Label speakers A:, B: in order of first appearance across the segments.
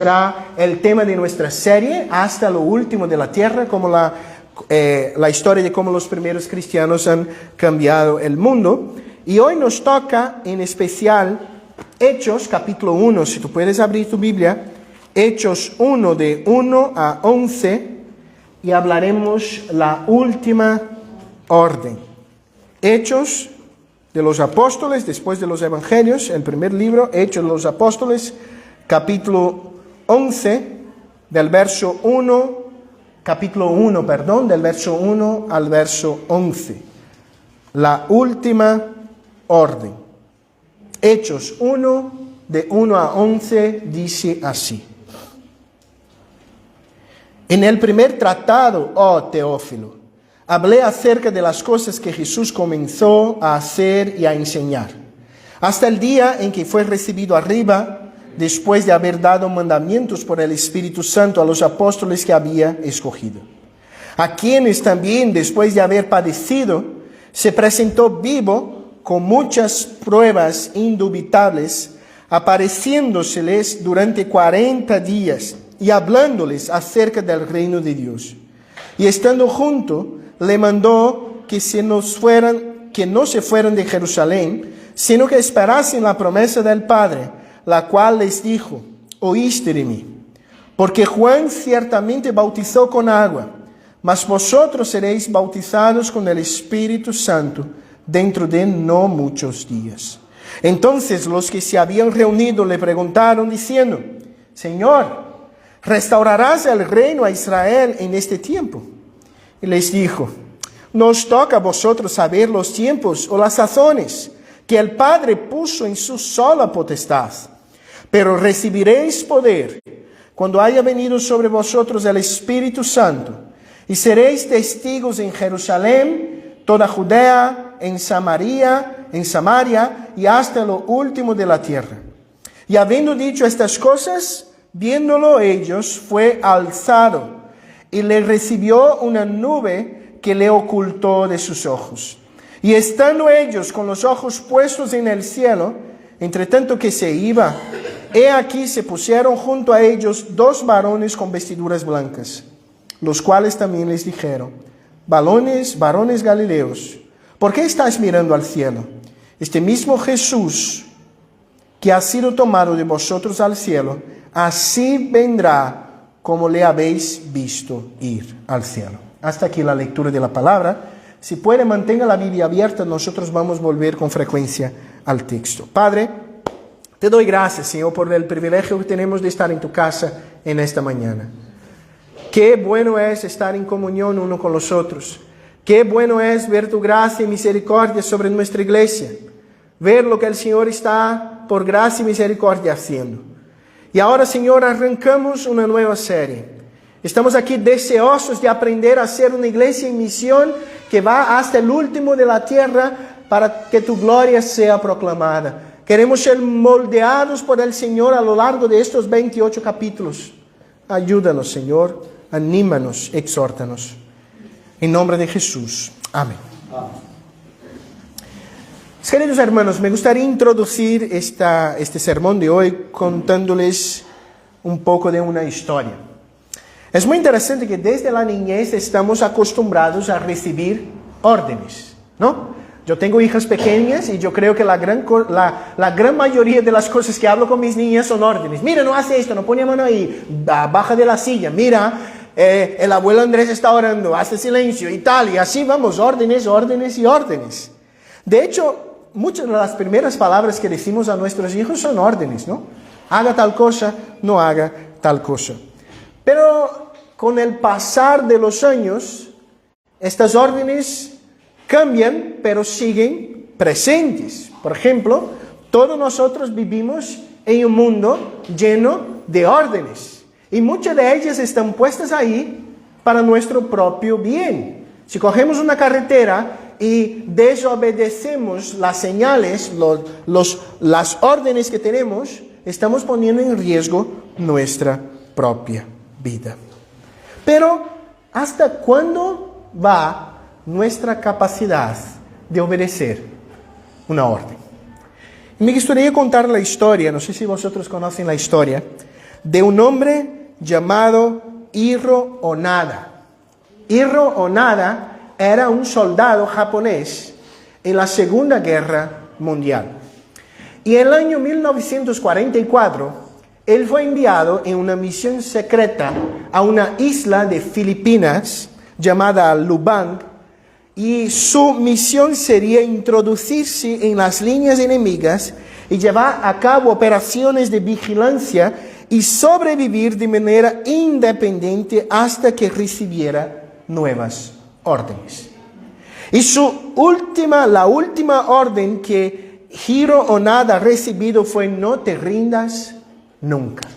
A: será el tema de nuestra serie hasta lo último de la tierra, como la historia de cómo los primeros cristianos han cambiado el mundo. Y hoy nos toca en especial Hechos capítulo 1, si tú puedes abrir tu Biblia, Hechos 1 de 1 a 11, y hablaremos la última orden. Hechos de los Apóstoles, después de los Evangelios, el primer libro, Hechos de los Apóstoles, capítulo 11, del verso 1, capítulo 1, perdón, del verso 1 al verso 11. La última orden. Hechos 1, de 1 a 11, dice así. En el primer tratado, oh Teófilo, hablé acerca de las cosas que Jesús comenzó a hacer y a enseñar, hasta el día en que fue recibido arriba, después de haber dado mandamientos por el Espíritu Santo a los apóstoles que había escogido, a quienes también, después de haber padecido, se presentó vivo con muchas pruebas indubitables, apareciéndoseles durante 40 días y hablándoles acerca del reino de Dios. Y estando junto, le mandó que no se fueran de Jerusalén, sino que esperasen la promesa del Padre, la cual les dijo: oíste de mí, porque Juan ciertamente bautizó con agua, mas vosotros seréis bautizados con el Espíritu Santo dentro de no muchos días. Entonces los que se habían reunido le preguntaron diciendo: Señor, ¿restaurarás el reino a Israel en este tiempo? Y les dijo: no os toca a vosotros saber los tiempos o las sazones que el Padre puso en su sola potestad, pero recibiréis poder cuando haya venido sobre vosotros el Espíritu Santo, y seréis testigos en Jerusalén, toda Judea, en Samaria y hasta lo último de la tierra. Y habiendo dicho estas cosas, viéndolo ellos, fue alzado, y le recibió una nube que le ocultó de sus ojos. Y estando ellos con los ojos puestos en el cielo, entre tanto que se iba, he aquí se pusieron junto a ellos dos varones con vestiduras blancas, los cuales también les dijeron: varones galileos, ¿por qué estáis mirando al cielo? Este mismo Jesús que ha sido tomado de vosotros al cielo, así vendrá como le habéis visto ir al cielo. Hasta aquí la lectura de la palabra. Si puede, mantenga la Biblia abierta, nosotros vamos a volver con frecuencia al texto. Padre, te doy gracias, Señor, por el privilegio que tenemos de estar en tu casa en esta mañana. Qué bueno es estar en comunión uno con los otros. Qué bueno es ver tu gracia y misericordia sobre nuestra iglesia. Ver lo que el Señor está por gracia y misericordia haciendo. Y ahora, Señor, arrancamos una nueva serie. Estamos aquí deseosos de aprender a ser una iglesia en misión que va hasta el último de la tierra para que tu gloria sea proclamada. Queremos ser moldeados por el Señor a lo largo de estos 28 capítulos. Ayúdanos, Señor, anímanos, exhórtanos. En nombre de Jesús. Amén. Queridos hermanos, me gustaría introducir este sermón de hoy contándoles un poco de una historia. Es muy interesante que desde la niñez estamos acostumbrados a recibir órdenes, ¿no? Yo tengo hijas pequeñas y yo creo que la gran mayoría de las cosas que hablo con mis niñas son órdenes. Mira, no hace esto, no pone mano ahí, baja de la silla, mira, el abuelo Andrés está orando, hace silencio y tal, y así vamos, órdenes, órdenes y órdenes. De hecho, muchas de las primeras palabras que decimos a nuestros hijos son órdenes, ¿no? Haga tal cosa, no haga tal cosa. Pero con el pasar de los años, estas órdenes cambian, pero siguen presentes. Por ejemplo, todos nosotros vivimos en un mundo lleno de órdenes. Y muchas de ellas están puestas ahí para nuestro propio bien. Si cogemos una carretera y desobedecemos las señales, las órdenes que tenemos, estamos poniendo en riesgo nuestra propia vida. Pero, ¿hasta cuándo va nuestra capacidad de obedecer una orden? Me gustaría contar la historia, no sé si vosotros conocen la historia, de un hombre llamado Hiro Onoda. Hiro Onoda era un soldado japonés en la Segunda Guerra Mundial. Y en el año 1944, él fue enviado en una misión secreta a una isla de Filipinas llamada Lubang, y su misión sería introducirse en las líneas enemigas y llevar a cabo operaciones de vigilancia y sobrevivir de manera independiente hasta que recibiera nuevas órdenes. Y la última orden que Hiro Onoda ha recibido fue: no te rindas nunca.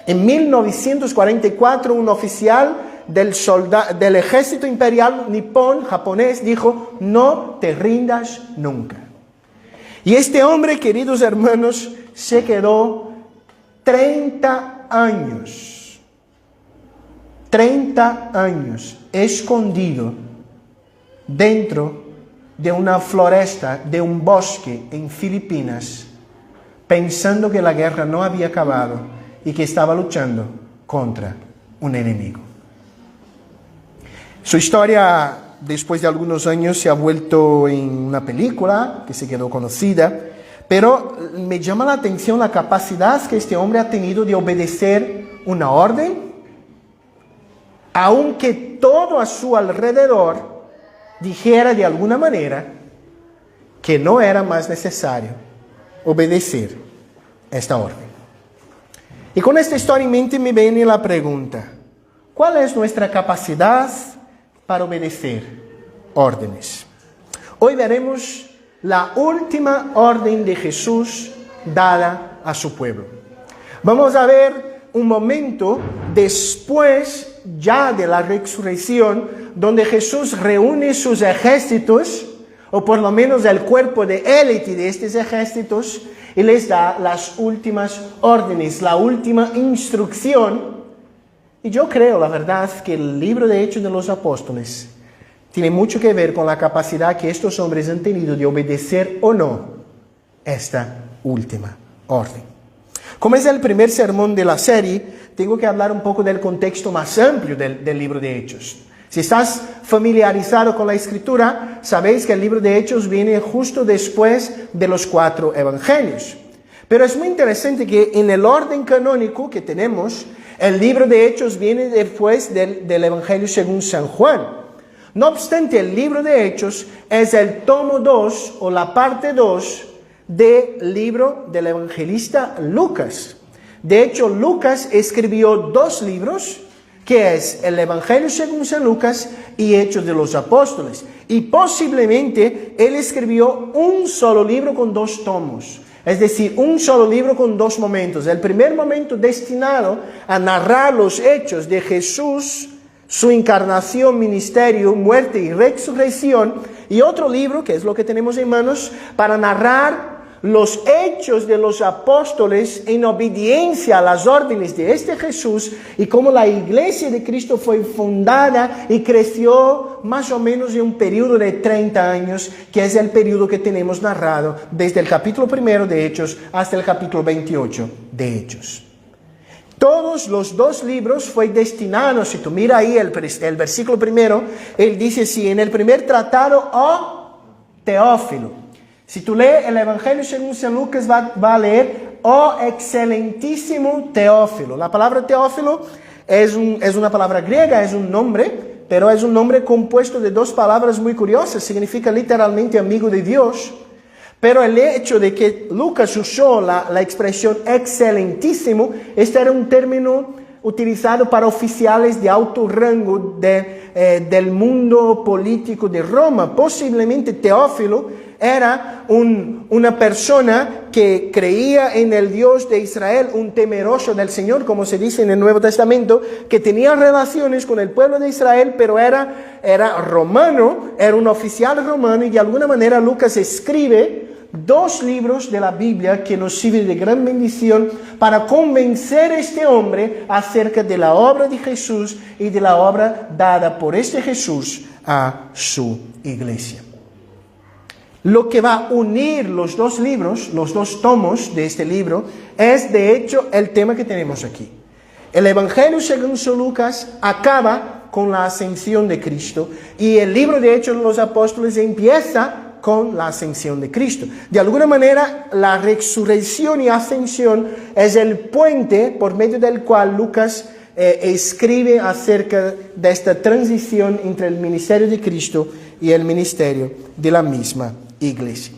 A: En 1944, un oficial del ejército imperial nipón japonés dijo: no te rindas nunca. Y este hombre, queridos hermanos, se quedó 30 años escondido dentro de una floresta, de un bosque en Filipinas, pensando que la guerra no había acabado y que estaba luchando contra un enemigo. Su historia, después de algunos años, se ha vuelto en una película que se quedó conocida, pero me llama la atención la capacidad que este hombre ha tenido de obedecer una orden, aunque todo a su alrededor dijera de alguna manera que no era más necesario obedecer esta orden. Y con esta historia en mente me viene la pregunta: ¿cuál es nuestra capacidad para obedecer órdenes? Hoy veremos la última orden de Jesús dada a su pueblo. Vamos a ver un momento después ya de la resurrección, donde Jesús reúne sus ejércitos, o por lo menos el cuerpo de élite de estos ejércitos, y les da las últimas órdenes, la última instrucción. Y yo creo, la verdad, que el libro de Hechos de los Apóstoles tiene mucho que ver con la capacidad que estos hombres han tenido de obedecer o no esta última orden. Como es el primer sermón de la serie, tengo que hablar un poco del contexto más amplio del libro de Hechos. Si estás familiarizado con la Escritura, sabéis que el libro de Hechos viene justo después de los 4 evangelios. Pero es muy interesante que en el orden canónico que tenemos, el libro de Hechos viene después del Evangelio según San Juan. No obstante, el libro de Hechos es el tomo 2 o la parte 2 del libro del evangelista Lucas. De hecho, Lucas escribió 2 libros, que es el Evangelio según San Lucas y Hechos de los Apóstoles. Y posiblemente él escribió un solo libro con 2 tomos. Es decir, un solo libro con 2 momentos. El primer momento destinado a narrar los hechos de Jesús, su encarnación, ministerio, muerte y resurrección. Y otro libro, que es lo que tenemos en manos, para narrar los hechos de los apóstoles en obediencia a las órdenes de este Jesús y cómo la iglesia de Cristo fue fundada y creció más o menos en un periodo de 30 años, que es el periodo que tenemos narrado desde el capítulo 1 de Hechos hasta el capítulo 28 de Hechos. Todos los 2 libros fue destinado, si tú miras ahí el versículo 1, él dice así: en el primer tratado, oh Teófilo. Si tú lees el Evangelio según San Lucas, va a leer: oh excelentísimo Teófilo. La palabra Teófilo es una palabra griega, es un nombre, pero es un nombre compuesto de 2 palabras muy curiosas. Significa literalmente amigo de Dios. Pero el hecho de que Lucas usó la expresión excelentísimo, este era un término utilizado para oficiales de alto rango del mundo político de Roma. Posiblemente Teófilo era una persona que creía en el Dios de Israel, un temeroso del Señor, como se dice en el Nuevo Testamento, que tenía relaciones con el pueblo de Israel, pero era romano, era un oficial romano, y de alguna manera Lucas escribe 2 libros de la Biblia que nos sirven de gran bendición para convencer a este hombre acerca de la obra de Jesús y de la obra dada por este Jesús a su iglesia. Lo que va a unir los 2 libros, los 2 tomos de este libro, es de hecho el tema que tenemos aquí. El Evangelio según San Lucas acaba con la ascensión de Cristo y el libro de Hechos de los Apóstoles empieza con la ascensión de Cristo. De alguna manera, la resurrección y ascensión es el puente por medio del cual Lucas escribe acerca de esta transición entre el ministerio de Cristo y el ministerio de la misma iglesia.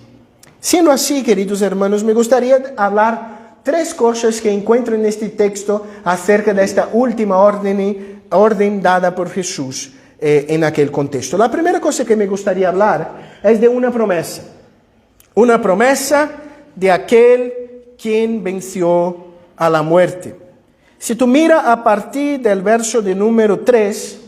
A: Siendo así, queridos hermanos, me gustaría hablar tres cosas que encuentro en este texto acerca de esta última orden dada por Jesús en aquel contexto. La primera cosa que me gustaría hablar es de una promesa de aquel quien venció a la muerte. Si tú miras a partir del verso de número 3,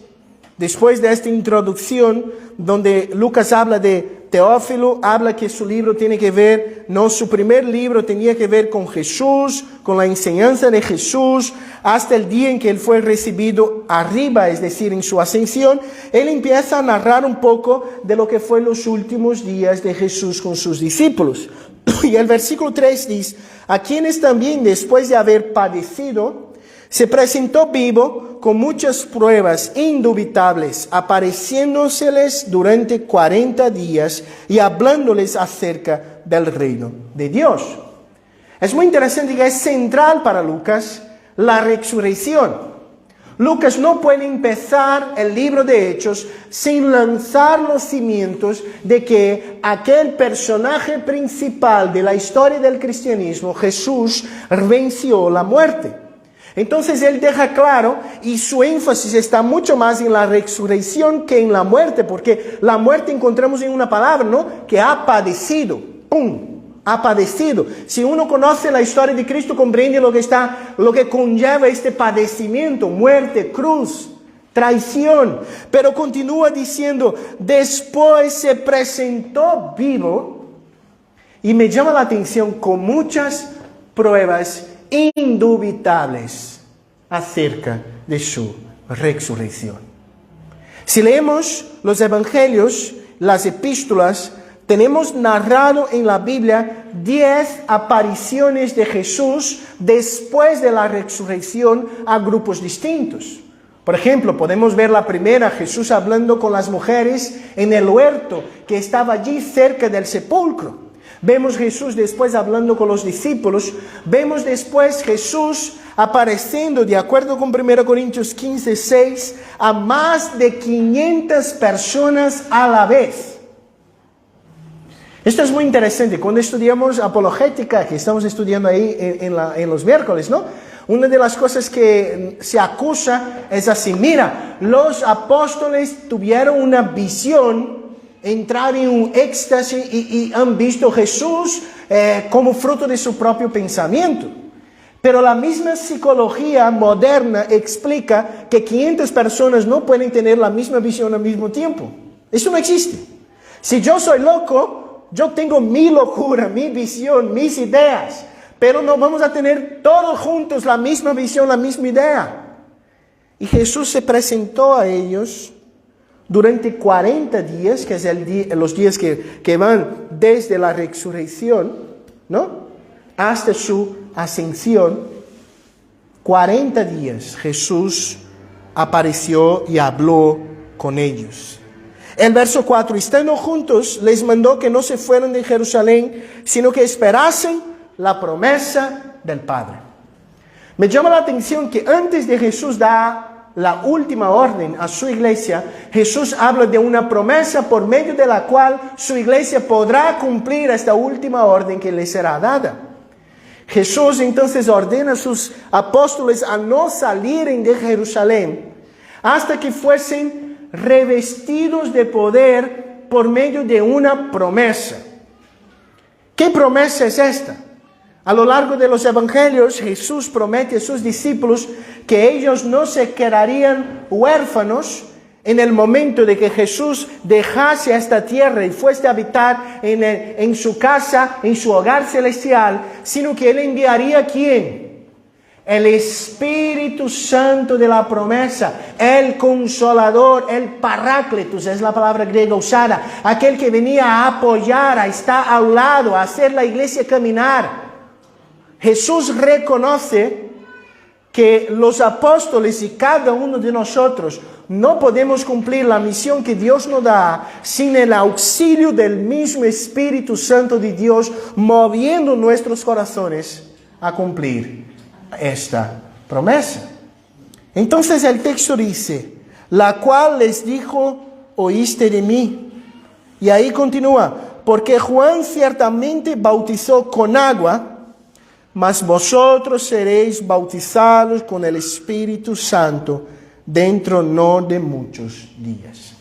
A: después de esta introducción donde Lucas habla de Teófilo, habla que su libro tiene que ver, no, su primer libro tenía que ver con Jesús, con la enseñanza de Jesús, hasta el día en que él fue recibido arriba, es decir, en su ascensión. Él empieza a narrar un poco de lo que fue los últimos días de Jesús con sus discípulos. Y el versículo 3 dice, a quienes también después de haber padecido, se presentó vivo con muchas pruebas indubitables, apareciéndoseles durante 40 días y hablándoles acerca del reino de Dios. Es muy interesante que es central para Lucas la resurrección. Lucas no puede empezar el libro de Hechos sin lanzar los cimientos de que aquel personaje principal de la historia del cristianismo, Jesús, venció la muerte. Entonces él deja claro, y su énfasis está mucho más en la resurrección que en la muerte, porque la muerte encontramos en una palabra, ¿no? Que ha padecido, ¡pum!, ha padecido. Si uno conoce la historia de Cristo, comprende lo que conlleva este padecimiento, muerte, cruz, traición. Pero continúa diciendo, después se presentó vivo, y me llama la atención con muchas pruebas indubitables acerca de su resurrección. Si leemos los evangelios, las epístolas, tenemos narrado en la Biblia 10 apariciones de Jesús después de la resurrección a grupos distintos. Por ejemplo, podemos ver la primera, Jesús hablando con las mujeres en el huerto que estaba allí cerca del sepulcro. Vemos Jesús después hablando con los discípulos. Vemos después Jesús apareciendo, de acuerdo con 1 Corintios 15, 6, a más de 500 personas a la vez. Esto es muy interesante. Cuando estudiamos apologética, que estamos estudiando ahí en los miércoles, ¿no? Una de las cosas que se acusa es así, mira, los apóstoles tuvieron una visión, entrar en un éxtasis y han visto Jesús como fruto de su propio pensamiento. Pero la misma psicología moderna explica que 500 personas no pueden tener la misma visión al mismo tiempo. Eso no existe. Si yo soy loco, yo tengo mi locura, mi visión, mis ideas, pero no vamos a tener todos juntos la misma visión, la misma idea. Y Jesús se presentó a ellos durante 40 días, que es los días que van desde la resurrección, ¿no?, hasta su ascensión. 40 días Jesús apareció y habló con ellos. El verso 4, estando juntos, les mandó que no se fueran de Jerusalén, sino que esperasen la promesa del Padre. Me llama la atención que antes de Jesús dar la última orden a su iglesia, Jesús habla de una promesa por medio de la cual su iglesia podrá cumplir esta última orden que le será dada. Jesús entonces ordena a sus apóstoles a no salir de Jerusalén hasta que fuesen revestidos de poder por medio de una promesa. ¿Qué promesa es esta? A lo largo de los evangelios, Jesús promete a sus discípulos que ellos no se quedarían huérfanos en el momento de que Jesús dejase esta tierra y fuese a habitar en su casa, en su hogar celestial, sino que Él enviaría ¿a quién? El Espíritu Santo de la promesa, el Consolador, el Paráclitos, es la palabra griega usada, aquel que venía a apoyar, a estar a un lado, a hacer la iglesia caminar. Jesús reconoce que los apóstoles y cada uno de nosotros no podemos cumplir la misión que Dios nos da sin el auxilio del mismo Espíritu Santo de Dios moviendo nuestros corazones a cumplir esta promesa. Entonces el texto dice, la cual les dijo, oíste de mí. Y ahí continúa, porque Juan ciertamente bautizó con agua, mas vosotros seréis bautizados con el Espíritu Santo dentro no de muchos días.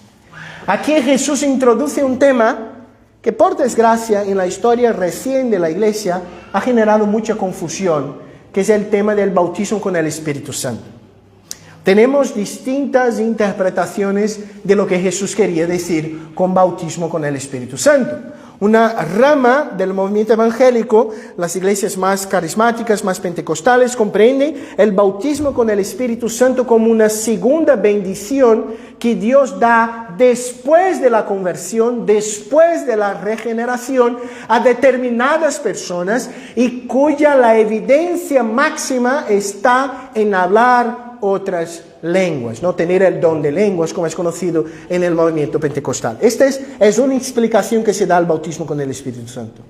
A: Aquí Jesús introduce un tema que por desgracia en la historia recién de la iglesia ha generado mucha confusión, que es el tema del bautismo con el Espíritu Santo. Tenemos distintas interpretaciones de lo que Jesús quería decir con bautismo con el Espíritu Santo. Una rama del movimiento evangélico, las iglesias más carismáticas, más pentecostales, comprenden el bautismo con el Espíritu Santo como una segunda bendición que Dios da después de la conversión, después de la regeneración, a determinadas personas y cuya la evidencia máxima está en hablar otras lenguas, no tener el don de lenguas como es conocido en el movimiento pentecostal. Esta es una explicación que se da al bautismo con el Espíritu Santo.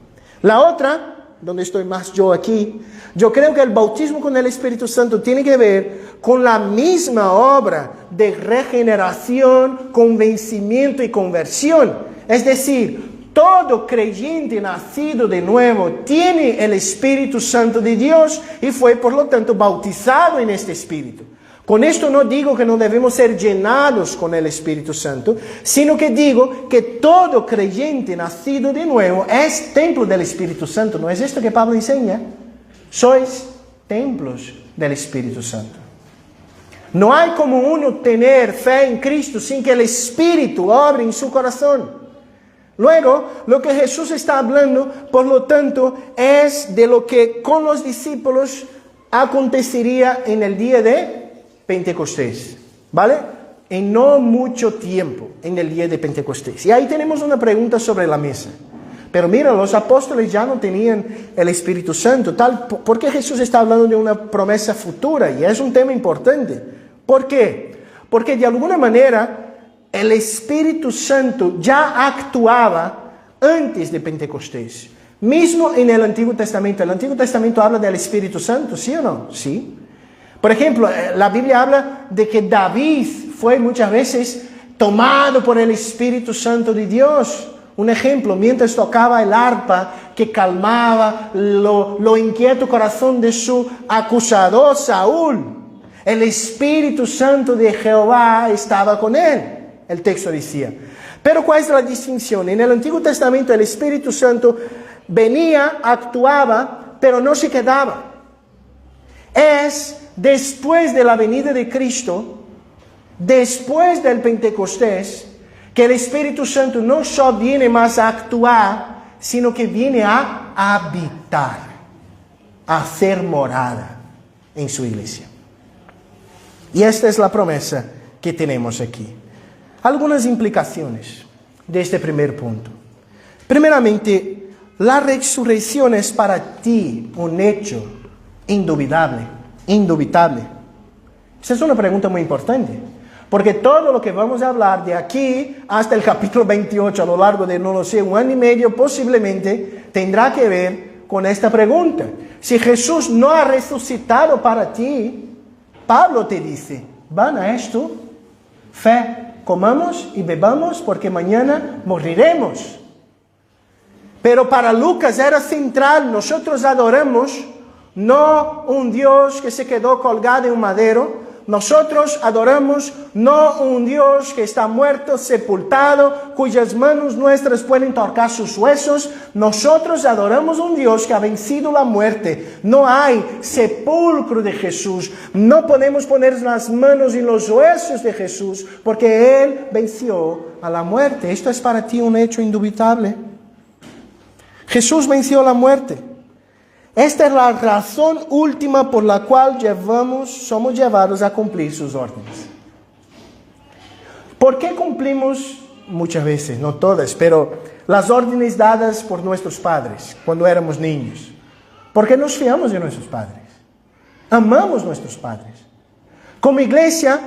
A: La otra, donde estoy más yo aquí, yo creo que el bautismo con el Espíritu Santo tiene que ver con la misma obra de regeneración, convencimiento y conversión. Es decir, todo creyente nacido de nuevo tiene el Espíritu Santo de Dios y fue por lo tanto bautizado en este Espíritu. Con esto no digo que no debemos ser llenados con el Espíritu Santo, sino que digo que todo creyente nacido de nuevo es templo del Espíritu Santo. ¿No es esto que Pablo enseña? Sois templos del Espíritu Santo. No hay como uno tener fe en Cristo sin que el Espíritu obre en su corazón. Luego, lo que Jesús está hablando, por lo tanto, es de lo que con los discípulos acontecería en el día de Pentecostés, ¿vale? En no mucho tiempo, en el día de Pentecostés. Y ahí tenemos una pregunta sobre la mesa. Pero mira, los apóstoles ya no tenían el Espíritu Santo. ¿Por qué Jesús está hablando de una promesa futura? Y es un tema importante. ¿Por qué? Porque de alguna manera el Espíritu Santo ya actuaba antes de Pentecostés. Mismo en el Antiguo Testamento. El Antiguo Testamento habla del Espíritu Santo, ¿sí o no? Sí. Por ejemplo, la Biblia habla de que David fue muchas veces tomado por el Espíritu Santo de Dios. Un ejemplo, mientras tocaba el arpa que calmaba lo inquieto corazón de su acusador Saúl. El Espíritu Santo de Jehová estaba con él, el texto decía. Pero ¿cuál es la distinción? En el Antiguo Testamento el Espíritu Santo venía, actuaba, pero no se quedaba. Es después de la venida de Cristo, después del Pentecostés, que el Espíritu Santo no solo viene más a actuar, sino que viene a habitar, a hacer morada en su iglesia. Y esta es la promesa que tenemos aquí. Algunas implicaciones de este primer punto. Primeramente, la resurrección es para ti un hecho indubitable. Esa es una pregunta muy importante, porque todo lo que vamos a hablar de aquí hasta el capítulo 28 a lo largo de, no lo sé, 1 año y medio posiblemente, tendrá que ver con esta pregunta. Si Jesús no ha resucitado para ti, Pablo te dice, ¿vana esto? Fe, comamos y bebamos porque mañana moriremos. Pero para Lucas era central, nosotros adoramos no un Dios que se quedó colgado en un madero. Nosotros adoramos no un Dios que está muerto, sepultado, cuyas manos nuestras pueden tocar sus huesos. Nosotros adoramos un Dios que ha vencido la muerte. No hay sepulcro de Jesús. No podemos poner las manos en los huesos de Jesús porque Él venció a la muerte. Esto es para ti un hecho indubitable. Jesús venció la muerte. Esta es la razón última por la cual somos llevados a cumplir sus órdenes. ¿Por qué cumplimos? Muchas veces, no todas, pero las órdenes dadas por nuestros padres cuando éramos niños. Porque nos fiamos de nuestros padres. Amamos nuestros padres. Como iglesia,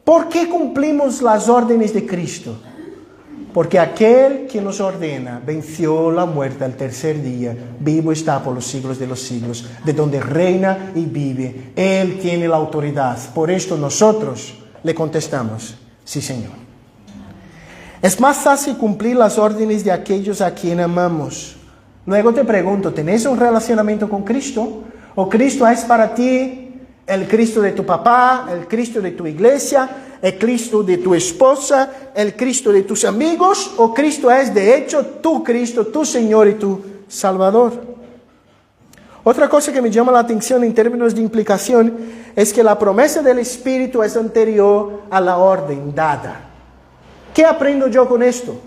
A: ¿por qué cumplimos las órdenes de Cristo? Porque aquel que nos ordena venció la muerte al tercer día, vivo está por los siglos de los siglos, de donde reina y vive. Él tiene la autoridad. Por esto nosotros le contestamos, sí, Señor. Es más fácil cumplir las órdenes de aquellos a quien amamos. Luego te pregunto, ¿tenés un relacionamiento con Cristo? ¿O Cristo es para ti el Cristo de tu papá, el Cristo de tu iglesia, el Cristo de tu esposa, el Cristo de tus amigos? ¿O Cristo es de hecho tu Cristo, tu Señor y tu Salvador? Otra cosa que me llama la atención en términos de implicación es que la promesa del Espíritu es anterior a la orden dada. ¿Qué aprendo yo con esto?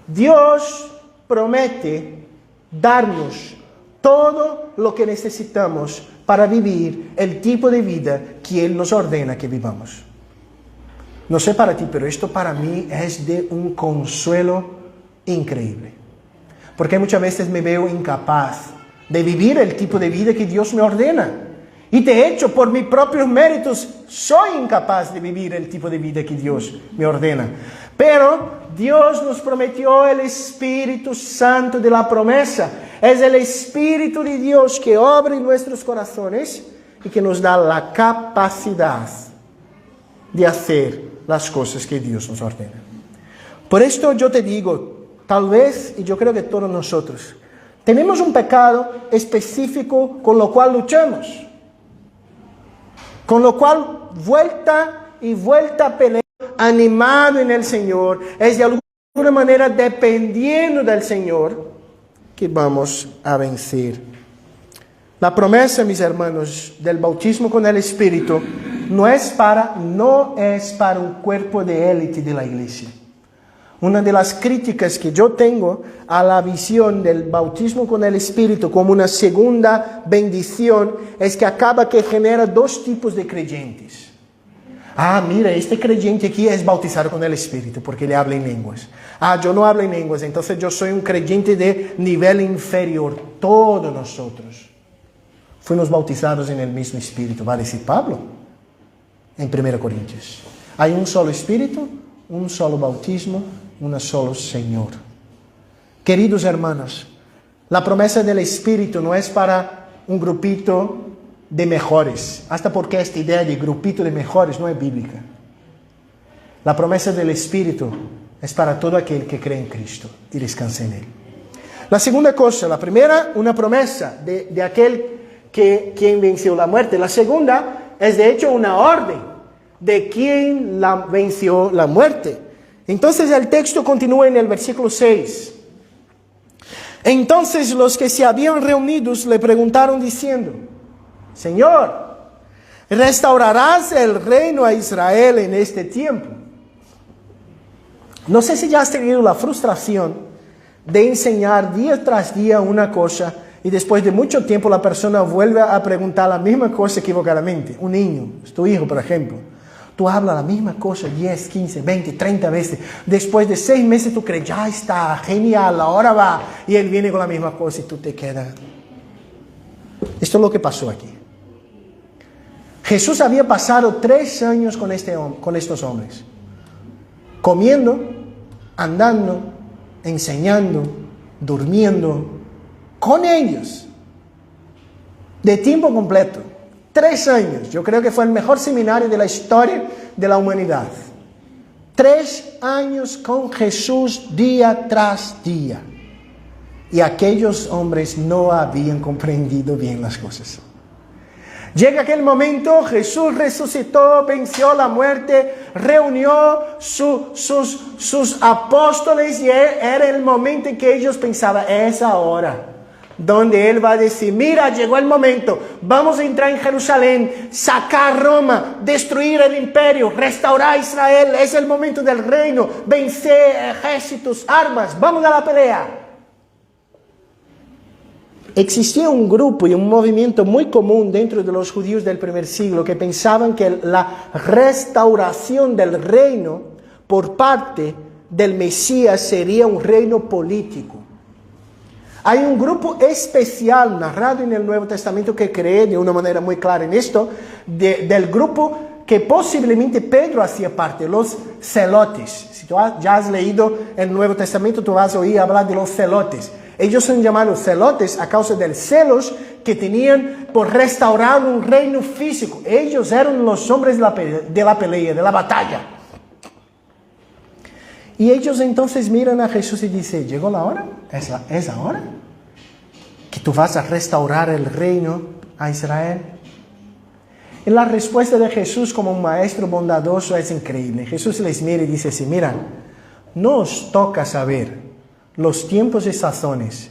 A: Dios promete darnos todo lo que necesitamos para vivir el tipo de vida que Él nos ordena que vivamos. No sé para ti, pero esto para mí es de un consuelo increíble. Porque muchas veces me veo incapaz de vivir el tipo de vida que Dios me ordena. Y de hecho, por mis propios méritos, soy incapaz de vivir el tipo de vida que Dios me ordena. Pero Dios nos prometió el Espíritu Santo de la promesa. Es el Espíritu de Dios que obra en nuestros corazones y que nos da la capacidad de hacer las cosas que Dios nos ordena. Por esto yo te digo, tal vez, y yo creo que todos nosotros, tenemos un pecado específico con lo cual luchamos. Con lo cual, vuelta y vuelta peleamos, animado en el Señor. Es de alguna manera dependiendo del Señor que vamos a vencer. La promesa, mis hermanos, del bautismo con el Espíritu no es para un cuerpo de élite de la iglesia. Una de las críticas que yo tengo a la visión del bautismo con el Espíritu como una segunda bendición es que acaba que genera dos tipos de creyentes. Ah, mira, este creyente aquí es bautizado con el Espíritu porque le habla en lenguas. Ah, yo no hablo en lenguas, entonces yo soy un creyente de nivel inferior. Todos nosotros fuimos bautizados en el mismo Espíritu, va a decir Pablo en 1 Corintios. Hay un solo Espíritu, un solo bautismo, un solo Señor. Queridos hermanos, la promesa del Espíritu no es para un grupito de mejores, hasta porque esta idea de grupito de mejores no es bíblica. La promesa del Espíritu es para todo aquel que cree en Cristo y descansa en Él. La segunda cosa, la primera, una promesa de aquel quien venció la muerte. La segunda es de hecho una orden de quien venció la muerte. Entonces el texto continúa en el versículo 6. Entonces los que se habían reunido le preguntaron diciendo: Señor, ¿restaurarás el reino a Israel en este tiempo? No sé si ya has tenido la frustración de enseñar día tras día una cosa y después de mucho tiempo la persona vuelve a preguntar la misma cosa equivocadamente. Un niño, tu hijo por ejemplo. Tú hablas la misma cosa 10, 15, 20, 30 veces. Después de 6 meses tú crees, ya está, genial, ahora va. Y él viene con la misma cosa y tú te quedas. Esto es lo que pasó aquí. Jesús había pasado 3 años con estos hombres. Comiendo, andando, enseñando, durmiendo, con ellos. De tiempo completo. 3 años, yo creo que fue el mejor seminario de la historia de la humanidad. 3 años con Jesús día tras día. Y aquellos hombres no habían comprendido bien las cosas. Llega aquel momento, Jesús resucitó, venció la muerte, reunió sus apóstoles y era el momento en que ellos pensaban, es ahora. Donde Él va a decir, mira, llegó el momento, vamos a entrar en Jerusalén, sacar Roma, destruir el imperio, restaurar Israel, es el momento del reino, vencer ejércitos, armas, vamos a la pelea. Existía un grupo y un movimiento muy común dentro de los judíos del primer siglo que pensaban que la restauración del reino por parte del Mesías sería un reino político. Hay un grupo especial narrado en el Nuevo Testamento que cree de una manera muy clara en esto, del grupo que posiblemente Pedro hacía parte, los celotes. Si tú ya has leído el Nuevo Testamento, tú vas a oír hablar de los celotes. Ellos son llamados celotes a causa del celos que tenían por restaurar un reino físico. Ellos eran los hombres de la pelea, de la batalla. Y ellos entonces miran a Jesús y dicen, ¿llegó la hora? ¿Es ahora? ¿Que tú vas a restaurar el reino a Israel? Y la respuesta de Jesús como un maestro bondadoso es increíble. Jesús les mira y dice así, mira, no os toca saber los tiempos y sazones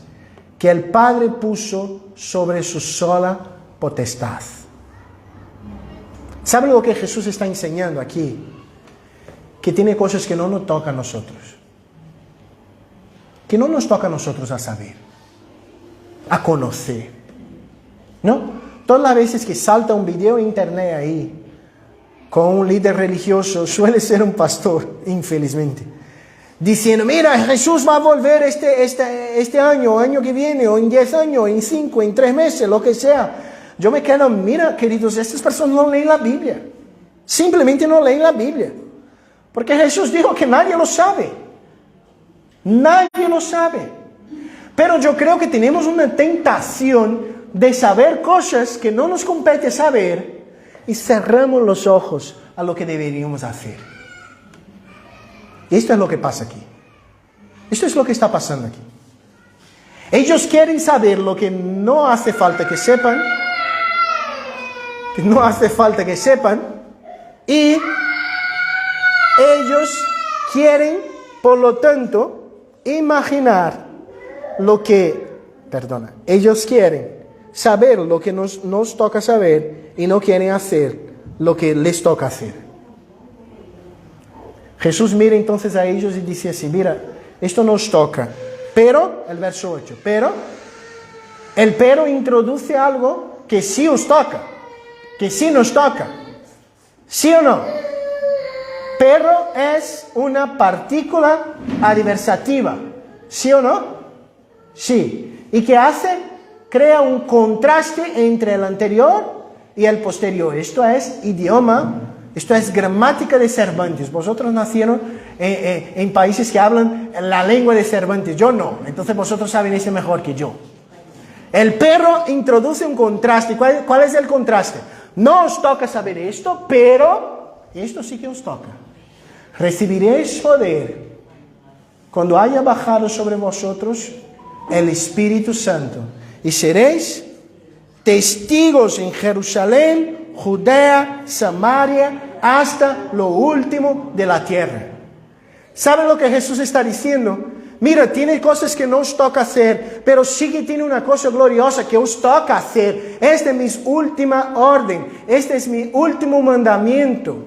A: que el Padre puso sobre su sola potestad. ¿Sabe lo que Jesús está enseñando aquí? Que tiene cosas que no nos toca a nosotros. Que no nos toca a nosotros a saber, a conocer. ¿No? Todas las veces que salta un video en internet ahí, con un líder religioso, suele ser un pastor, infelizmente, diciendo, mira, Jesús va a volver este año, año que viene, o en 10 años, en 5, en 3 meses, lo que sea. Yo me quedo, mira, queridos, estas personas no leen la Biblia. Simplemente no leen la Biblia. Porque Jesús dijo que nadie lo sabe. Nadie lo sabe. Pero yo creo que tenemos una tentación de saber cosas que no nos compete saber y cerramos los ojos a lo que deberíamos hacer. Esto es lo que pasa aquí. Esto es lo que está pasando aquí. Ellos quieren saber lo que no hace falta que sepan. Que no hace falta que sepan. Y ellos quieren, por lo tanto, imaginar lo que... ellos quieren saber lo que nos toca saber y no quieren hacer lo que les toca hacer. Jesús mira entonces a ellos y dice así, mira, esto nos toca, pero, el verso 8, el pero introduce algo que sí os toca, que sí nos toca, ¿sí o no? Pero es una partícula adversativa, ¿sí o no? Sí. ¿Y qué hace? Crea un contraste entre el anterior y el posterior. Esto es idioma, esto es gramática de Cervantes. Vosotros nacieron en países que hablan la lengua de Cervantes. Yo no. Entonces vosotros saben eso mejor que yo. El perro introduce un contraste. ¿Cuál es el contraste? No os toca saber esto, pero esto sí que os toca. Recibiréis poder cuando haya bajado sobre vosotros el Espíritu Santo. Y seréis testigos en Jerusalén, Judea, Samaria, hasta lo último de la tierra. ¿Saben lo que Jesús está diciendo? Mira, tiene cosas que no os toca hacer, pero sí que tiene una cosa gloriosa que os toca hacer. Esta es mi última orden, este es mi último mandamiento.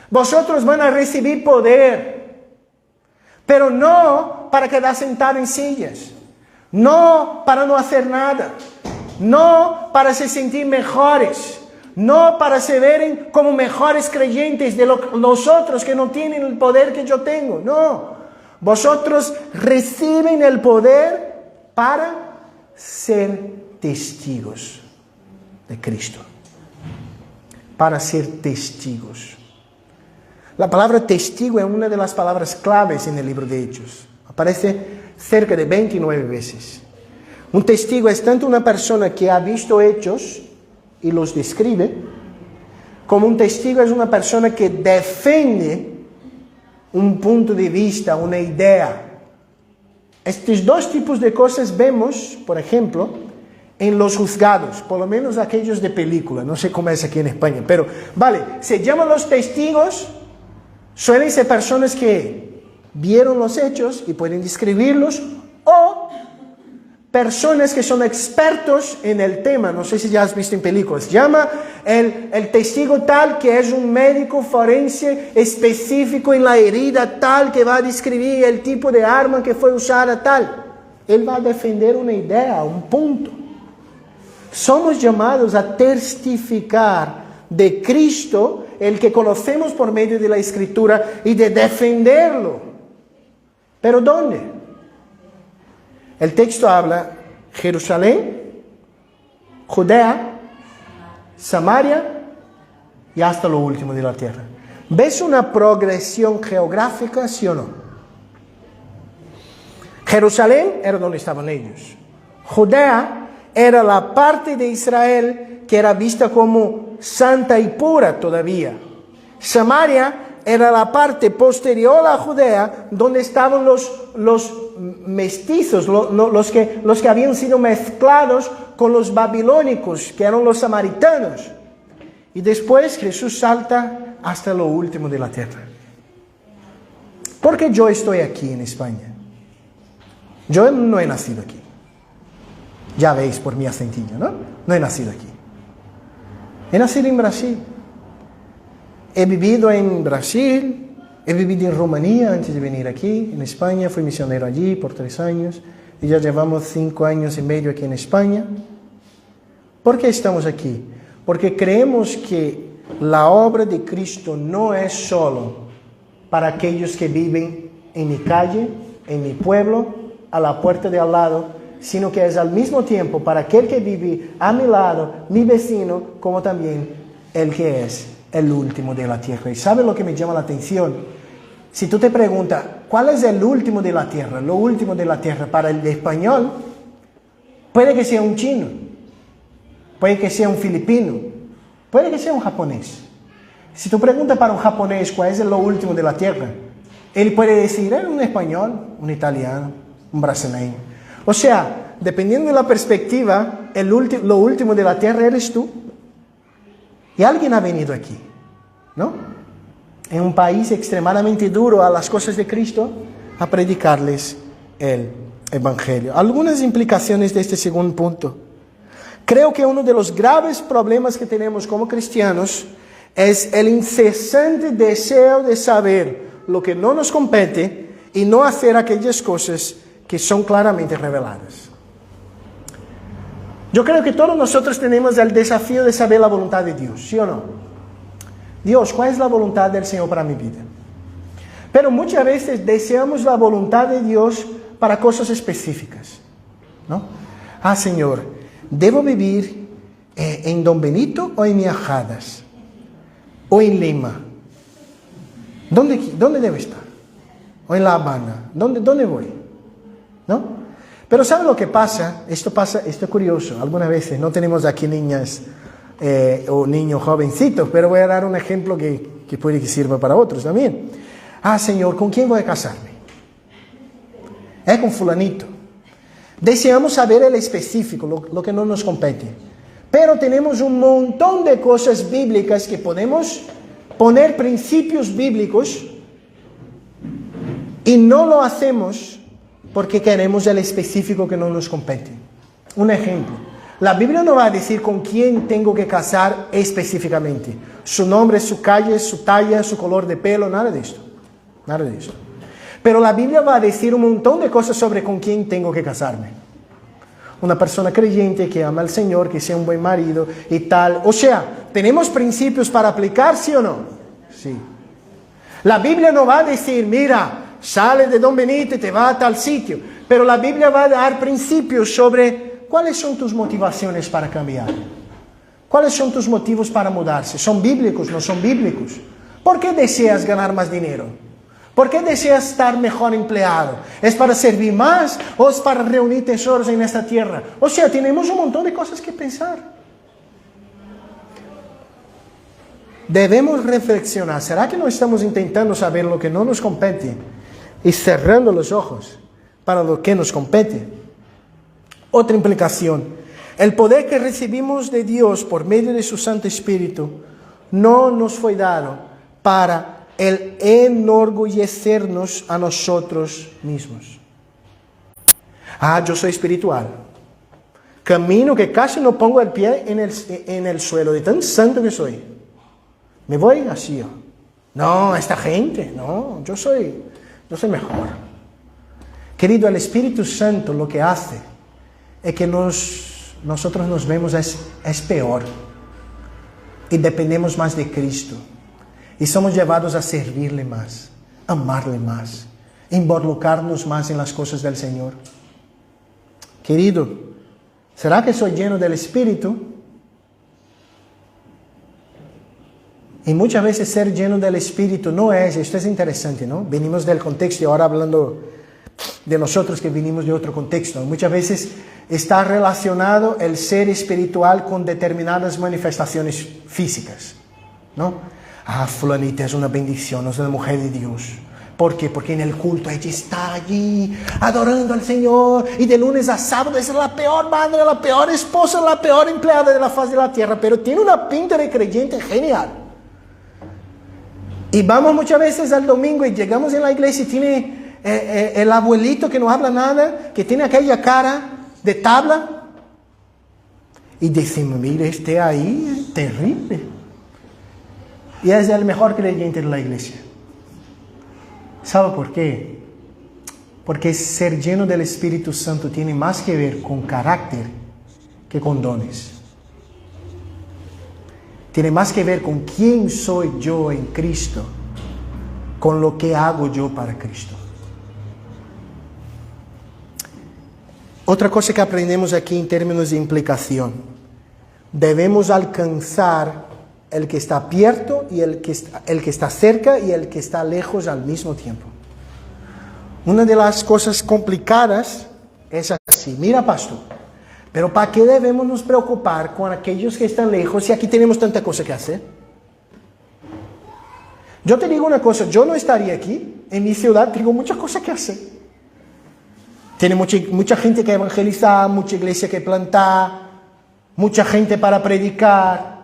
A: Vosotros van a recibir poder, pero no para quedar sentados en sillas. No para no hacer nada, no para se sentir mejores, no para se ver como mejores creyentes de los otros que no tienen el poder que yo tengo, no. Vosotros reciben el poder para ser testigos de Cristo, para ser testigos. La palabra testigo es una de las palabras claves en el libro de Hechos, aparece cerca de 29 veces. Un testigo es tanto una persona que ha visto hechos y los describe, como un testigo es una persona que defiende un punto de vista, una idea. Estos dos tipos de cosas vemos, por ejemplo, en los juzgados, por lo menos aquellos de película, no sé cómo es aquí en España, pero vale, se llaman los testigos, suelen ser personas que vieron los hechos y pueden describirlos, o personas que son expertos en el tema. No sé si ya has visto en películas. Llama el testigo tal, que es un médico forense específico en la herida tal, que va a describir el tipo de arma que fue usada tal. Él va a defender una idea, un punto. Somos llamados a testificar de Cristo, el que conocemos por medio de la Escritura, y de defenderlo. ¿Pero dónde? El texto habla Jerusalén, Judea, Samaria y hasta lo último de la tierra. ¿Ves una progresión geográfica, sí o no? Jerusalén era donde estaban ellos. Judea era la parte de Israel que era vista como santa y pura todavía. Samaria era la parte posterior a Judea, donde estaban los mestizos, los que habían sido mezclados con los babilónicos, que eran los samaritanos. Y después Jesús salta hasta lo último de la tierra. ¿Por qué yo estoy aquí en España? Yo no he nacido aquí. Ya veis por mi acentillo, ¿no? No he nacido aquí. He nacido en Brasil. He vivido en Brasil, he vivido en Rumanía antes de venir aquí, en España. Fui misionero allí por 3 años y ya llevamos 5 años y medio aquí en España. ¿Por qué estamos aquí? Porque creemos que la obra de Cristo no es solo para aquellos que viven en mi calle, en mi pueblo, a la puerta de al lado, sino que es al mismo tiempo para aquel que vive a mi lado, mi vecino, como también el que es el último de la tierra. ¿Y sabe lo que me llama la atención? Si tú te preguntas, ¿cuál es el último de la tierra? Lo último de la tierra para el español, puede que sea un chino, puede que sea un filipino, puede que sea un japonés. Si tú preguntas para un japonés cuál es lo último de la tierra, él puede decir, es un español, un italiano, un brasileño. O sea, dependiendo de la perspectiva, lo último de la tierra eres tú. Y alguien ha venido aquí, ¿no? En un país extremadamente duro a las cosas de Cristo, a predicarles el Evangelio. Algunas implicaciones de este segundo punto. Creo que uno de los graves problemas que tenemos como cristianos es el incesante deseo de saber lo que no nos compete y no hacer aquellas cosas que son claramente reveladas. Yo creo que todos nosotros tenemos el desafío de saber la voluntad de Dios, ¿sí o no? Dios, ¿cuál es la voluntad del Señor para mi vida? Pero muchas veces deseamos la voluntad de Dios para cosas específicas, ¿no? Ah, Señor, ¿debo vivir en Don Benito o en Miajadas? ¿O en Lima? ¿Dónde debo estar? ¿O en La Habana? ¿Dónde voy? ¿No? Pero ¿sabe lo que pasa? Esto es curioso. Algunas veces no tenemos aquí niñas o niños jovencitos, pero voy a dar un ejemplo que puede que sirva para otros también. Ah, Señor, ¿con quién voy a casarme? Con fulanito. Deseamos saber el específico, lo que no nos compete. Pero tenemos un montón de cosas bíblicas que podemos poner principios bíblicos y no lo hacemos porque queremos el específico que no nos compete. Un ejemplo. La Biblia no va a decir con quién tengo que casar específicamente. Su nombre, su calle, su talla, su color de pelo, nada de esto. Nada de esto. Pero la Biblia va a decir un montón de cosas sobre con quién tengo que casarme. Una persona creyente que ama al Señor, que sea un buen marido y tal. O sea, ¿tenemos principios para aplicar, sí o no? Sí. La Biblia no va a decir, mira, sale de Don Benito y te va a tal sitio. Pero la Biblia va a dar principios sobre cuáles son tus motivaciones para cambiar. ¿Cuáles son tus motivos para mudarse? ¿Son bíblicos? ¿No son bíblicos? ¿Por qué deseas ganar más dinero? ¿Por qué deseas estar mejor empleado? ¿Es para servir más o es para reunir tesoros en esta tierra? O sea, tenemos un montón de cosas que pensar. Debemos reflexionar. ¿Será que no estamos intentando saber lo que no nos compete y cerrando los ojos para lo que nos compete? Otra implicación. El poder que recibimos de Dios por medio de su Santo Espíritu no nos fue dado para el enorgullecernos a nosotros mismos. Ah, yo soy espiritual. Camino que casi no pongo el pie en el suelo de tan santo que soy. Me voy así. No, esta gente, no, yo soy mejor. Querido, el Espíritu Santo lo que hace es que nosotros nos vemos es peor. Y dependemos más de Cristo. Y somos llevados a servirle más, amarle más, involucrarnos más en las cosas del Señor. Querido, ¿Será que soy lleno del Espíritu? Y muchas veces ser lleno del Espíritu no es, esto es interesante, ¿no? Venimos del contexto y ahora hablando de nosotros que venimos de otro contexto. Muchas veces está relacionado el ser espiritual con determinadas manifestaciones físicas, ¿no? Ah, fulanita es una bendición, es una mujer de Dios. ¿Por qué? Porque en el culto ella está allí adorando al Señor y de lunes a sábado es la peor madre, la peor esposa, la peor empleada de la faz de la tierra, pero tiene una pinta de creyente genial. Y vamos muchas veces al domingo y llegamos en la iglesia y tiene el abuelito que no habla nada, que tiene aquella cara de tabla. Y decimos, mire, este ahí es terrible. Y es el mejor creyente de la iglesia. ¿Sabe por qué? Porque ser lleno del Espíritu Santo tiene más que ver con carácter que con dones. Tiene más que ver con quién soy yo en Cristo, con lo que hago yo para Cristo. Otra cosa que aprendemos aquí en términos de implicación. Debemos alcanzar el que está abierto y el que está cerca y el que está lejos al mismo tiempo. Una de las cosas complicadas es así. Mira, pastor. Pero ¿para qué debemos nos preocupar con aquellos que están lejos si aquí tenemos tanta cosa que hacer? Yo te digo una cosa, yo no estaría aquí, en mi ciudad tengo muchas cosas que hacer. Tiene mucha gente que evangelizar, mucha iglesia que plantar, mucha gente para predicar.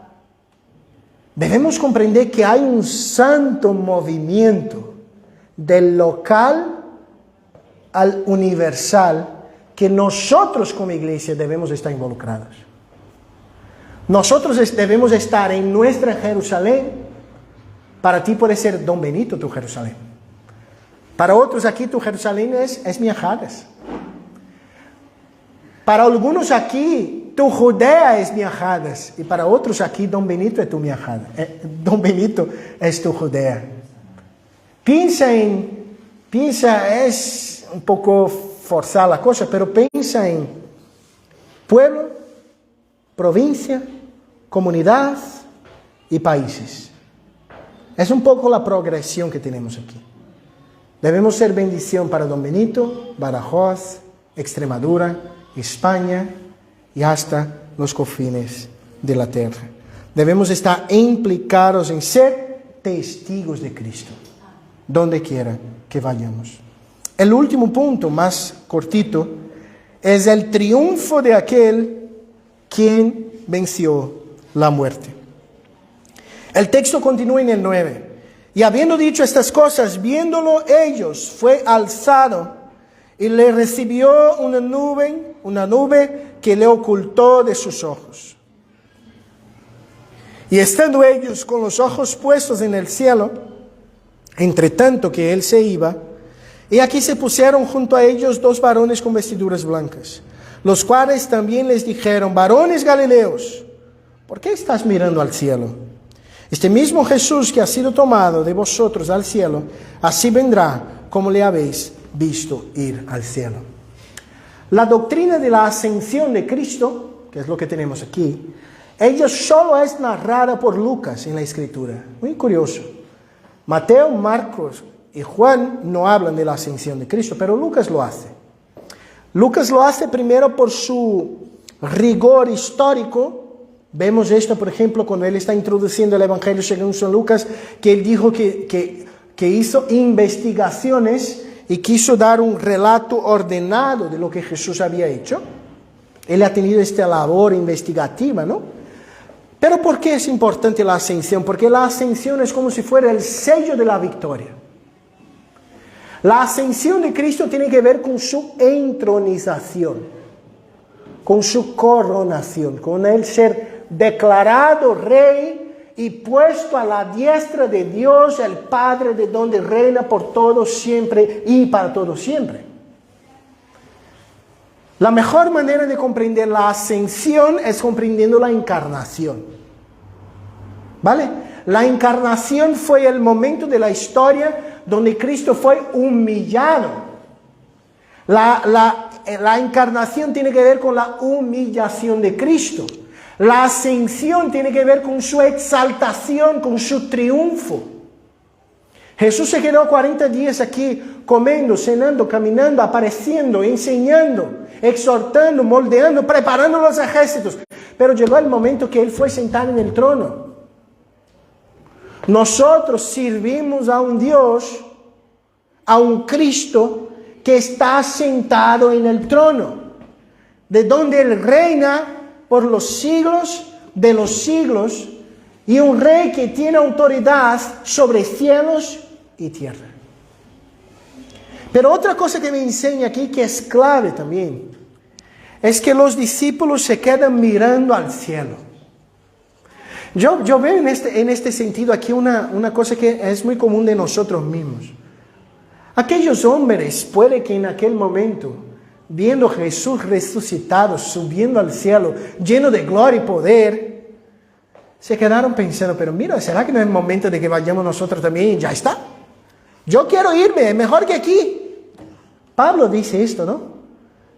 A: Debemos comprender que hay un santo movimiento del local al universal que nosotros como iglesia debemos estar involucrados. Nosotros debemos estar en nuestra Jerusalén. Para ti puede ser Don Benito tu Jerusalén. Para otros aquí tu Jerusalén es Miajadas. Para algunos aquí tu Judea es Miajadas. Y para otros aquí Don Benito es tu Miajadas. Don Benito es tu Judea. Piensa, es un poco forzar la cosa, pero piensa en pueblo, provincia, comunidad y países. Es un poco la progresión que tenemos aquí. Debemos ser bendición para Don Benito, Badajoz, Extremadura, España y hasta los confines de la tierra. Debemos estar implicados en ser testigos de Cristo, donde quiera que vayamos. El último punto, más cortito, es el triunfo de aquel quien venció la muerte. El texto continúa en el 9. Y habiendo dicho estas cosas, viéndolo ellos, fue alzado y le recibió una nube que le ocultó de sus ojos. Y estando ellos con los ojos puestos en el cielo, entre tanto que él se iba, y aquí se pusieron junto a ellos 2 varones con vestiduras blancas, los cuales también les dijeron: varones galileos, ¿por qué estás mirando al cielo? Este mismo Jesús que ha sido tomado de vosotros al cielo, así vendrá como le habéis visto ir al cielo. La doctrina de la ascensión de Cristo, que es lo que tenemos aquí, ella solo es narrada por Lucas en la Escritura. Muy curioso. Mateo, Marcos y Juan no hablan de la ascensión de Cristo, pero Lucas lo hace. Lucas lo hace primero por su rigor histórico. Vemos esto, por ejemplo, cuando él está introduciendo el Evangelio según San Lucas, que él dijo que hizo investigaciones y quiso dar un relato ordenado de lo que Jesús había hecho. Él ha tenido esta labor investigativa, ¿no? Pero ¿por qué es importante la ascensión? Porque la ascensión es como si fuera el sello de la victoria. La ascensión de Cristo tiene que ver con su entronización, con su coronación, con el ser declarado rey y puesto a la diestra de Dios, el Padre, de donde reina por todo siempre y para todo siempre. La mejor manera de comprender la ascensión es comprendiendo la encarnación. ¿Vale? La encarnación fue el momento de la historia donde Cristo fue humillado. La la encarnación tiene que ver con la humillación de Cristo. La ascensión tiene que ver con su exaltación, con su triunfo. Jesús se quedó 40 días aquí comiendo, cenando, caminando, apareciendo, enseñando, exhortando, moldeando, preparando los ejércitos. Pero llegó el momento que Él fue sentado en el trono. Nosotros servimos a un Dios, a un Cristo que está sentado en el trono, de donde Él reina por los siglos de los siglos, y un rey que tiene autoridad sobre cielos y tierra. Pero otra cosa que me enseña aquí, que es clave también, es que los discípulos se quedan mirando al cielo. Yo veo en este sentido aquí una cosa que es muy común de nosotros mismos. Aquellos hombres, puede que en aquel momento, viendo a Jesús resucitado, subiendo al cielo, lleno de gloria y poder, se quedaron pensando, pero mira, ¿será que no es el momento de que vayamos nosotros también y ya está? Yo quiero irme, es mejor que aquí. Pablo dice esto, ¿no?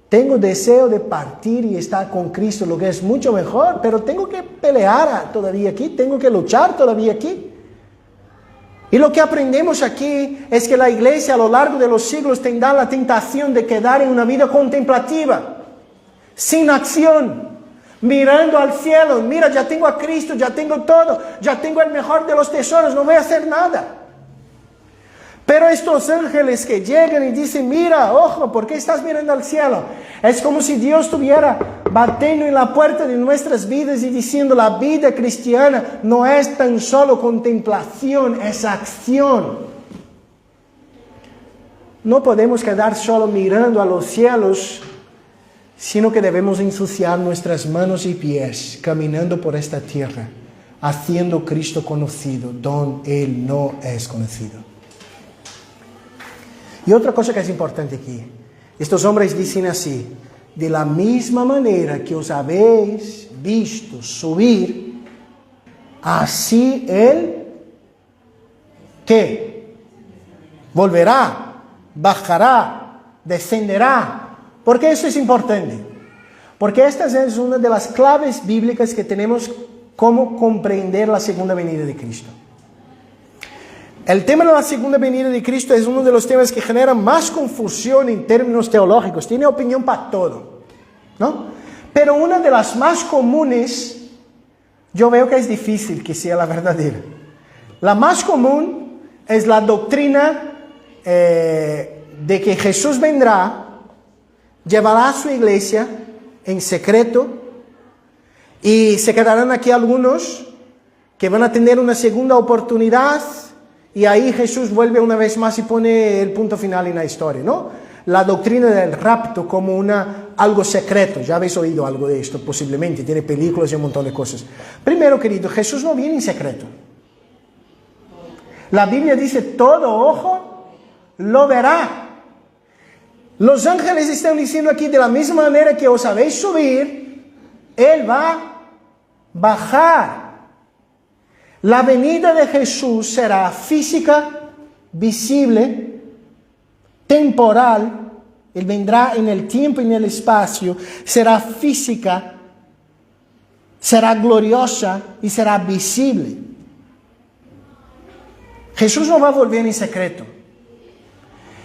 A: Tengo deseo de partir y estar con Cristo, lo que es mucho mejor, pero tengo que pelear todavía aquí, tengo que luchar todavía aquí. Y lo que aprendemos aquí es que la iglesia a lo largo de los siglos tendrá la tentación de quedar en una vida contemplativa, sin acción, mirando al cielo. Mira, ya tengo a Cristo, ya tengo todo, ya tengo el mejor de los tesoros, no voy a hacer nada. Pero estos ángeles que llegan y dicen, mira, ojo, ¿por qué estás mirando al cielo? Es como si Dios estuviera batiendo en la puerta de nuestras vidas y diciendo, la vida cristiana no es tan solo contemplación, es acción. No podemos quedar solo mirando a los cielos, sino que debemos ensuciar nuestras manos y pies caminando por esta tierra, haciendo Cristo conocido donde Él no es conocido. Y otra cosa que es importante aquí, estos hombres dicen así, de la misma manera que os habéis visto subir, así Él, ¿qué? Volverá, bajará, descenderá. ¿Por qué eso es importante? Porque esta es una de las claves bíblicas que tenemos cómo comprender la segunda venida de Cristo. El tema de la segunda venida de Cristo es uno de los temas que genera más confusión en términos teológicos. Tiene opinión para todo, ¿no? Pero una de las más comunes, yo veo que es difícil que sea la verdadera. La más común es la doctrina de que Jesús vendrá, llevará a su iglesia en secreto, y se quedarán aquí algunos que van a tener una segunda oportunidad. Y ahí Jesús vuelve una vez más y pone el punto final en la historia, ¿no? La doctrina del rapto como algo secreto. Ya habéis oído algo de esto, posiblemente. Tiene películas y un montón de cosas. Primero, querido, Jesús no viene en secreto. La Biblia dice, todo ojo lo verá. Los ángeles están diciendo aquí, de la misma manera que os habéis subir, Él va a bajar. La venida de Jesús será física, visible, temporal. Él vendrá en el tiempo y en el espacio. Será física, será gloriosa y será visible. Jesús no va a volver en secreto.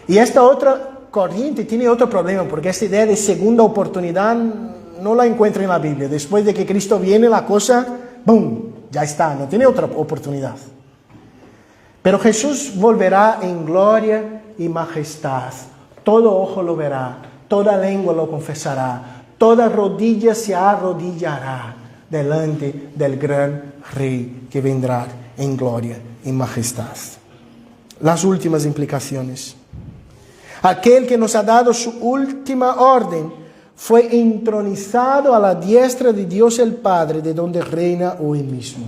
A: Y esta otra corriente tiene otro problema, porque esta idea de segunda oportunidad no la encuentra en la Biblia. Después de que Cristo viene, la cosa, ¡boom!, ya está, no tiene otra oportunidad. Pero Jesús volverá en gloria y majestad. Todo ojo lo verá, toda lengua lo confesará, toda rodilla se arrodillará delante del gran Rey que vendrá en gloria y majestad. Las últimas implicaciones. Aquel que nos ha dado su última orden fue entronizado a la diestra de Dios el Padre, de donde reina hoy mismo.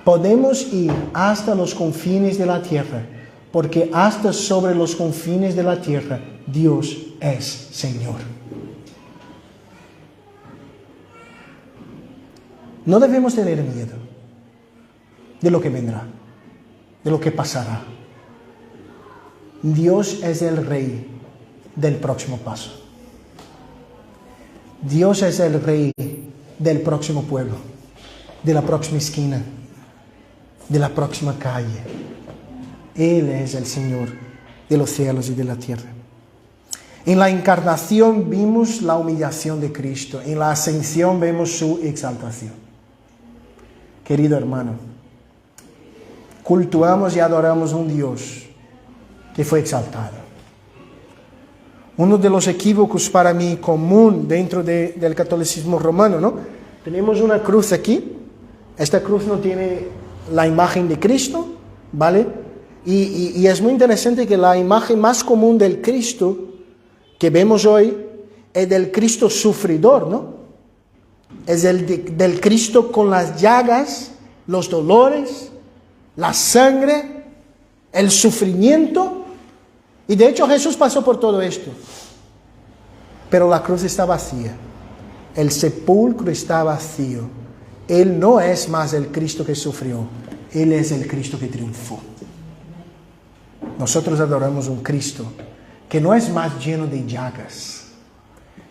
A: Podemos ir hasta los confines de la tierra, porque hasta sobre los confines de la tierra Dios es Señor. No debemos tener miedo de lo que vendrá, de lo que pasará. Dios es el Rey del próximo paso. Dios es el rey del próximo pueblo, de la próxima esquina, de la próxima calle. Él es el Señor de los cielos y de la tierra. En la encarnación vimos la humillación de Cristo. En la ascensión vemos su exaltación. Querido hermano, cultuamos y adoramos un Dios que fue exaltado. Uno de los equívocos para mí común dentro del catolicismo romano, ¿no? Tenemos una cruz aquí. Esta cruz no tiene la imagen de Cristo, ¿vale? Y es muy interesante que la imagen más común del Cristo que vemos hoy es del Cristo sufridor, ¿no? Es del Cristo con las llagas, los dolores, la sangre, el sufrimiento. Y de hecho Jesús pasó por todo esto. Pero la cruz está vacía. El sepulcro está vacío. Él no es más el Cristo que sufrió. Él es el Cristo que triunfó. Nosotros adoramos un Cristo que no es más lleno de llagas,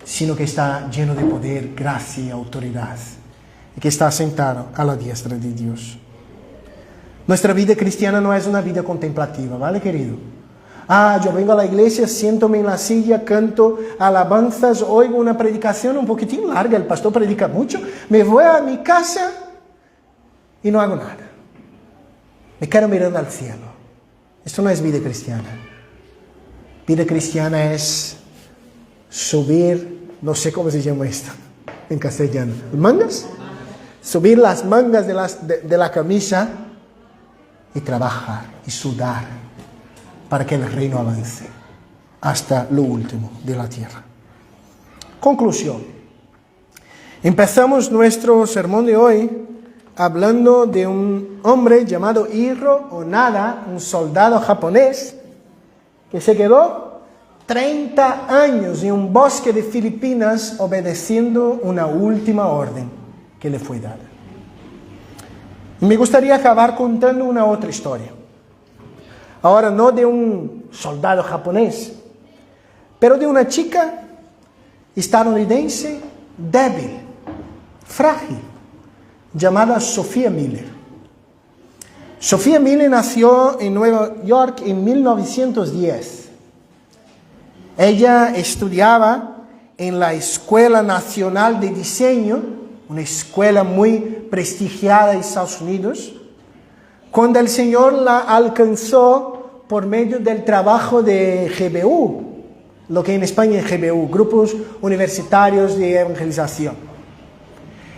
A: sino que está lleno de poder, gracia y autoridad, y que está sentado a la diestra de Dios. Nuestra vida cristiana no es una vida contemplativa, ¿vale, querido? Yo vengo a la iglesia, siéntome en la silla, canto alabanzas, oigo una predicación un poquitín larga, el pastor predica mucho, me voy a mi casa y no hago nada. Me quedo mirando al cielo. Esto no es vida cristiana. Vida cristiana es subir, no sé cómo se llama esto en castellano, ¿mangas? Subir las mangas de la camisa y trabajar y sudar para que el reino avance hasta lo último de la tierra. Conclusión. Empezamos nuestro sermón de hoy hablando de un hombre llamado Hiro Onoda, un soldado japonés que se quedó 30 años en un bosque de Filipinas obedeciendo una última orden que le fue dada. Y me gustaría acabar contando una otra historia. Ahora no de un soldado japonés, pero de una chica estadounidense débil, frágil, llamada Sophia Miller. Sophia Miller nació en Nueva York en 1910. Ella estudiaba en la Escuela Nacional de Diseño, una escuela muy prestigiada en Estados Unidos, cuando el Señor la alcanzó por medio del trabajo de GBU, lo que en España es GBU, Grupos Universitarios de Evangelización.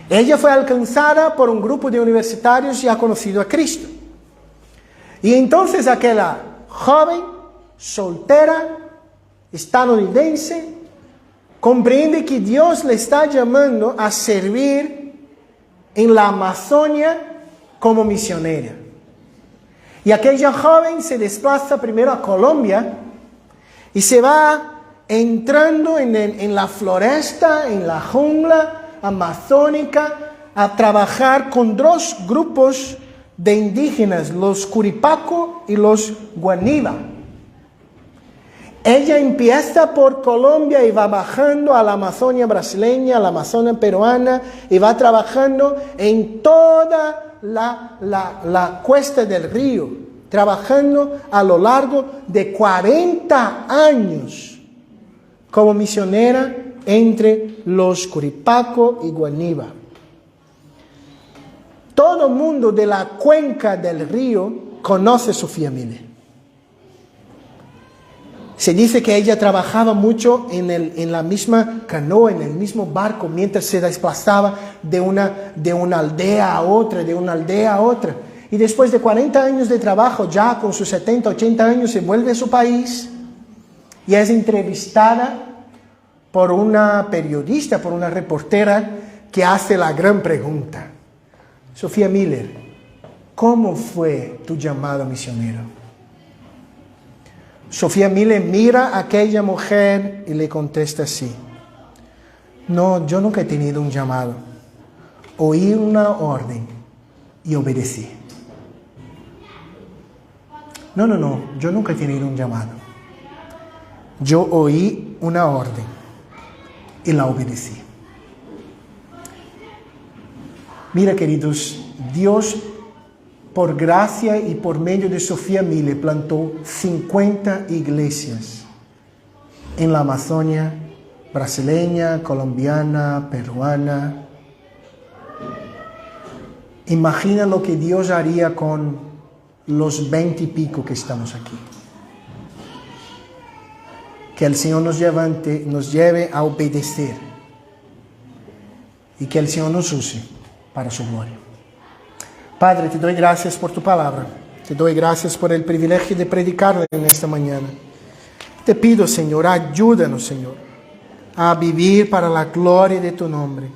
A: Ella fue alcanzada por un grupo de universitarios y ha conocido a Cristo. Y entonces aquella joven, soltera, estadounidense, comprende que Dios le está llamando a servir en la Amazonia como misionera. Y aquella joven se desplaza primero a Colombia y se va entrando en la floresta, en la jungla amazónica, a trabajar con dos grupos de indígenas, los Curipaco y los Guaniba. Ella empieza por Colombia y va bajando a la Amazonia brasileña, a la Amazonia peruana, y va trabajando en toda la cuesta del río, trabajando a lo largo de 40 años como misionera entre los Curipaco y Guaniba. Todo el mundo de la cuenca del río conoce a Sophia Miller. Se dice que ella trabajaba mucho en la misma canoa, en el mismo barco, mientras se desplazaba de una aldea a otra, de una aldea a otra. Y después de 40 años de trabajo, ya con sus 70, 80 años, se vuelve a su país y es entrevistada por una periodista, por una reportera que hace la gran pregunta. Sophia Miller, ¿cómo fue tu llamado misionero? Sophia Miller mira a aquella mujer y le contesta así: no, yo nunca he tenido un llamado. Oí una orden y obedecí. No, yo nunca he tenido un llamado. Yo oí una orden y la obedecí. Mira, queridos, Dios, por gracia y por medio de Sofía Miller, plantó 50 iglesias en la Amazonia brasileña, colombiana, peruana. Imagina lo que Dios haría con los 20 y pico que estamos aquí. Que el Señor nos lleve a obedecer y que el Señor nos use para su gloria. Padre, te doy gracias por tu palabra. Te doy gracias por el privilegio de predicarla en esta mañana. Te pido, Señor, ayúdanos, Señor, a vivir para la gloria de tu nombre.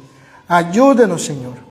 A: Ayúdanos, Señor,